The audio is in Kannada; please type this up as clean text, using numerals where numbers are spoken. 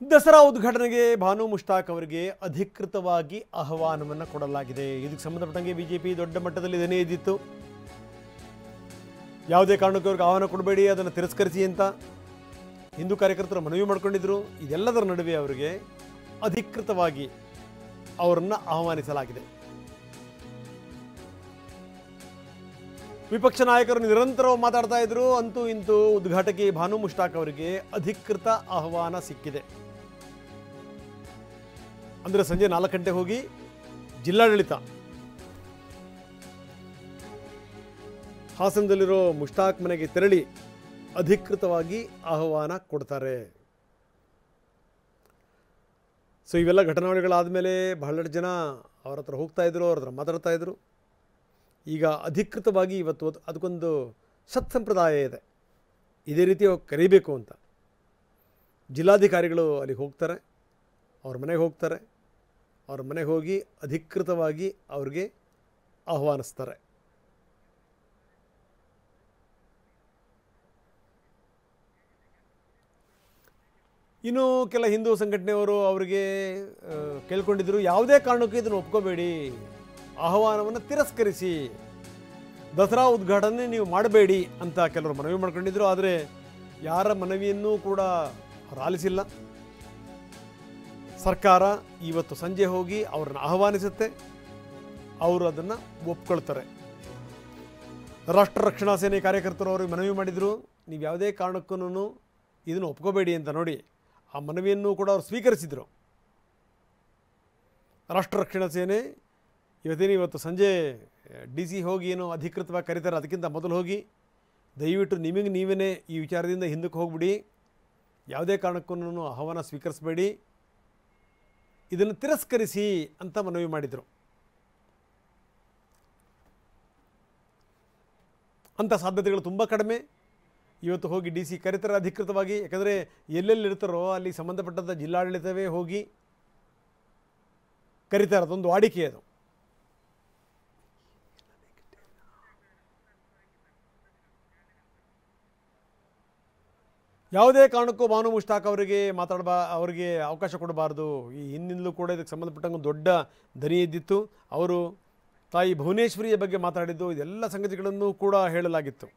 ದಸರಾ ಉದ್ಘಾಟನೆಗೆ ಭಾನು ಮುಷ್ತಾಕ್ ಅವರಿಗೆ ಅಧಿಕೃತವಾಗಿ ಆಹ್ವಾನವನ್ನು ಕೊಡಲಾಗಿದೆ. ಇದಕ್ಕೆ ಸಂಬಂಧಪಟ್ಟಂಗೆ ಬಿಜೆಪಿ ದೊಡ್ಡ ಮಟ್ಟದಲ್ಲಿ ದನಿ ಎದ್ದಿತ್ತು. ಯಾವುದೇ ಕಾರಣಕ್ಕೂ ಅವ್ರಿಗೆ ಆಹ್ವಾನ ಕೊಡಬೇಡಿ, ಅದನ್ನು ತಿರಸ್ಕರಿಸಿ ಅಂತ ಹಿಂದೂ ಕಾರ್ಯಕರ್ತರು ಮನವಿ ಮಾಡಿಕೊಂಡಿದ್ರು. ಇದೆಲ್ಲದರ ನಡುವೆ ಅವರಿಗೆ ಅಧಿಕೃತವಾಗಿ ಅವರನ್ನು ಆಹ್ವಾನಿಸಲಾಗಿದೆ. ವಿಪಕ್ಷ ನಾಯಕರು ನಿರಂತರವಾಗಿ ಮಾತಾಡ್ತಾ ಇದ್ರು. ಅಂತೂ ಇಂತೂ ಉದ್ಘಾಟಕಿ ಭಾನು ಮುಷ್ತಾಕ್ ಅವರಿಗೆ ಅಧಿಕೃತ ಆಹ್ವಾನ ಸಿಕ್ಕಿದೆ. ಅಂದರೆ ಸಂಜೆ 4 ಗಂಟೆ ಹೋಗಿ ಜಿಲ್ಲಾಡಳಿತ ಹಾಸನದಲ್ಲಿರೋ ಮುಷ್ತಾಕ್ ಮನೆಗೆ ತೆರಳಿ ಅಧಿಕೃತವಾಗಿ ಆಹ್ವಾನ ಕೊಡ್ತಾರೆ. ಸೊ ಇವೆಲ್ಲ ಘಟನಾವಳಿಗಳಾದಮೇಲೆ ಬಹಳಷ್ಟು ಜನ ಅವ್ರ ಹತ್ರ ಹೋಗ್ತಾ ಇದ್ರು, ಅವ್ರ ಹತ್ರ ಮಾತಾಡ್ತಾ ಇದ್ರು. ಈಗ ಅಧಿಕೃತವಾಗಿ ಇವತ್ತು ಅದಕ್ಕೊಂದು ಸತ್ಸಂಪ್ರದಾಯ ಇದೆ, ಇದೇ ರೀತಿ ಕರೀಬೇಕು ಅಂತ. ಜಿಲ್ಲಾಧಿಕಾರಿಗಳು ಅಲ್ಲಿಗೆ ಹೋಗ್ತಾರೆ, ಅವ್ರ ಮನೆಗೆ ಹೋಗ್ತಾರೆ. ಅವ್ರ ಮನೆಗೆ ಹೋಗಿ ಅಧಿಕೃತವಾಗಿ ಅವ್ರಿಗೆ ಆಹ್ವಾನಿಸ್ತಾರೆ. ಇನ್ನು ಕೆಲ ಹಿಂದೂ ಸಂಘಟನೆಯವರು ಅವರಿಗೆ ಕೇಳ್ಕೊಂಡಿದ್ರು, ಯಾವುದೇ ಕಾರಣಕ್ಕೂ ಇದನ್ನು ಒಪ್ಕೋಬೇಡಿ, ಆಹ್ವಾನವನ್ನು ತಿರಸ್ಕರಿಸಿ, ದಸರಾ ಉದ್ಘಾಟನೆ ನೀವು ಮಾಡಬೇಡಿ ಅಂತ ಕೆಲವರು ಮನವಿ ಮಾಡ್ಕೊಂಡಿದ್ರು. ಆದರೆ ಯಾರ ಮನವಿಯನ್ನೂ ಕೂಡ ಆಲಿಸಿಲ್ಲ. ಸರ್ಕಾರ ಇವತ್ತು ಸಂಜೆ ಹೋಗಿ ಅವರನ್ನು ಆಹ್ವಾನಿಸುತ್ತೆ, ಅವರು ಅದನ್ನು ಒಪ್ಕೊಳ್ತಾರೆ. ರಾಷ್ಟ್ರ ರಕ್ಷಣಾ ಸೇನೆ ಕಾರ್ಯಕರ್ತರು ಅವ್ರಿಗೆ ಮನವಿ ಮಾಡಿದರು, ನೀವು ಯಾವುದೇ ಕಾರಣಕ್ಕೂ ಇದನ್ನು ಒಪ್ಕೋಬೇಡಿ ಅಂತ. ನೋಡಿ, ಆ ಮನವಿಯನ್ನು ಕೂಡ ಅವರು ಸ್ವೀಕರಿಸಿದರು. ರಾಷ್ಟ್ರ ರಕ್ಷಣಾ ಸೇನೆ ಇವತ್ತು ಸಂಜೆ DC ಹೋಗಿ ಏನೋ ಅಧಿಕೃತವಾಗಿ ಕರೀತಾರೆ, ಅದಕ್ಕಿಂತ ಮೊದಲು ಹೋಗಿ ದಯವಿಟ್ಟು ನಿಮಗೆ ನೀವೇ ಈ ವಿಚಾರದಿಂದ ಹಿಂದಕ್ಕೆ ಹೋಗ್ಬಿಡಿ, ಯಾವುದೇ ಕಾರಣಕ್ಕೂ ಆಹ್ವಾನ ಸ್ವೀಕರಿಸಬೇಡಿ, ಇದನ್ನು ತಿರಸ್ಕರಿಸಿ ಅಂತ ಮನವಿ ಮಾಡಿದರು. ಅಂಥ ಸಾಧ್ಯತೆಗಳು ತುಂಬ ಕಡಿಮೆ. ಇವತ್ತು ಹೋಗಿ DC ಕರೀತಾರೆ ಅಧಿಕೃತವಾಗಿ. ಯಾಕಂದರೆ ಎಲ್ಲೆಲ್ಲಿರ್ತಾರೋ ಅಲ್ಲಿ ಸಂಬಂಧಪಟ್ಟಂಥ ಜಿಲ್ಲಾಡಳಿತವೇ ಹೋಗಿ ಕರೀತಾರೆ, ಅದೊಂದು ವಾಡಿಕೆ ಅದು. ಯಾವುದೇ ಕಾರಣಕ್ಕೂ ಭಾನು ಮುಷ್ತಾಕ್ ಅವರಿಗೆ ಅವರಿಗೆ ಅವಕಾಶ ಕೊಡಬಾರ್ದು. ಈ ಹಿಂದಿಂದಲೂ ಕೂಡ ಇದಕ್ಕೆ ಸಂಬಂಧಪಟ್ಟಂಗೆ ದೊಡ್ಡ ದನಿ ಎದ್ದಿತ್ತು. ಅವರು ತಾಯಿ ಭುವನೇಶ್ವರಿಯ ಬಗ್ಗೆ ಮಾತಾಡಿದ್ದು, ಇದೆಲ್ಲ ಸಂಗತಿಗಳನ್ನು ಕೂಡ ಹೇಳಲಾಗಿತ್ತು.